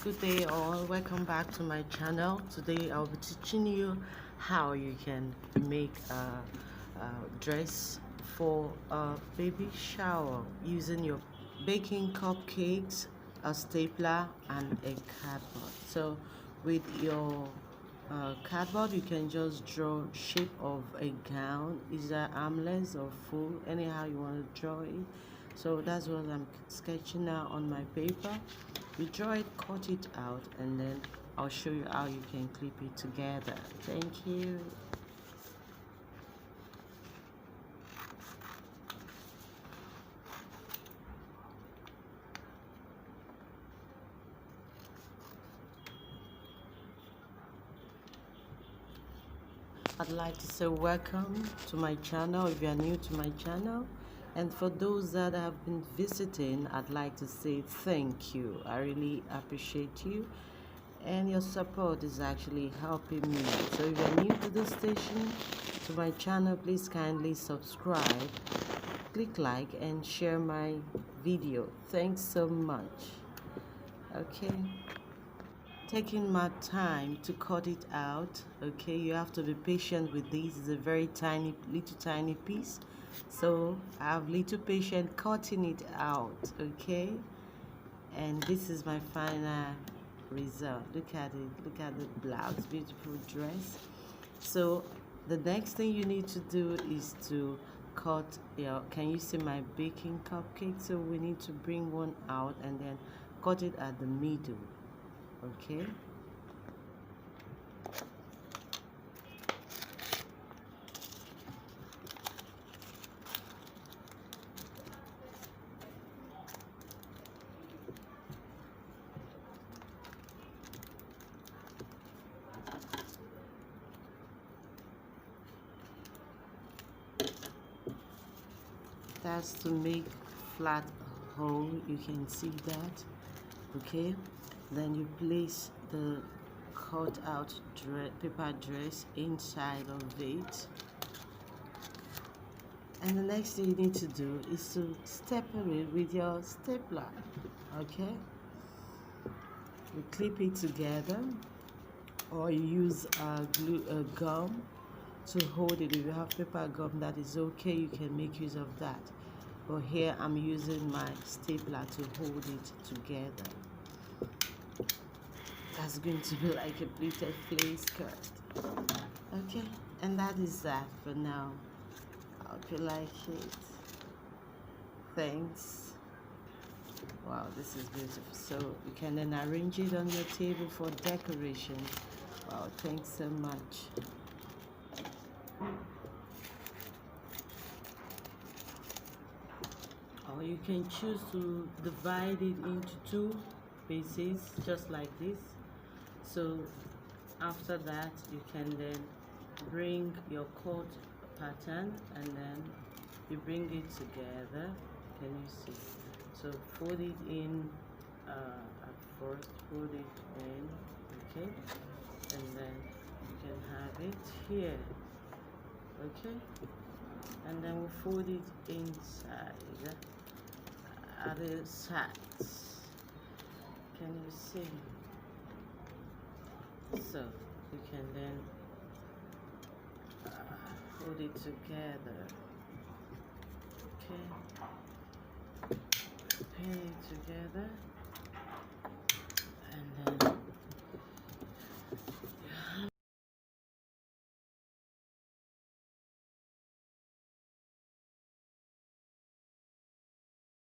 Good day all, welcome back to my channel. Today I'll be teaching you how you can make a dress for a baby shower using your baking cupcakes, a stapler and a cardboard. So with your cardboard, you can just draw shape of a gown, either armless or full, anyhow you want to draw it. So that's what I'm sketching now on my paper. You draw it, cut it out, and then I'll show you how you can clip it together. Thank you. I'd like to say welcome to my channel if you are new to my channel, and for those that have been visiting, I'd like to say thank you. I really appreciate you, and your support is actually helping me. So if you're new to the station, to my channel, please kindly subscribe, click like and share my video. Thanks so much. Okay, taking my time to cut it out. Okay, you have to be patient with this. It's a very tiny piece, so I have little patience cutting it out. Okay, and this is my final result. Look at it, look at the blouse, beautiful dress. So the next thing you need to do is to cut your, can you see my baking cupcake? So we need to bring one out and then cut it at the middle. Okay, that's to make flat hole. You can see that. Okay, then you place the cut out paper dress inside of it, and the next thing you need to do is to staple it with your stapler. Okay, you clip it together, or you use gum to hold it. If you have paper gum, that is okay, you can make use of that, but here I'm using my stapler to hold it together. That's going to be like a pleated flare skirt. Okay, and that is that for now. I hope you like it. Thanks. Wow, this is beautiful. So you can then arrange it on your table for decoration. Wow, thanks so much. Or you can choose to divide it into two pieces, just like this. So after that, you can then bring your cut pattern and then you bring it together. Can you see? So fold it in at first, fold it in, okay, and then you can have it here, okay, and then we'll fold it inside at the sides. Can you see? So you can then hold it together. Okay, pin it together.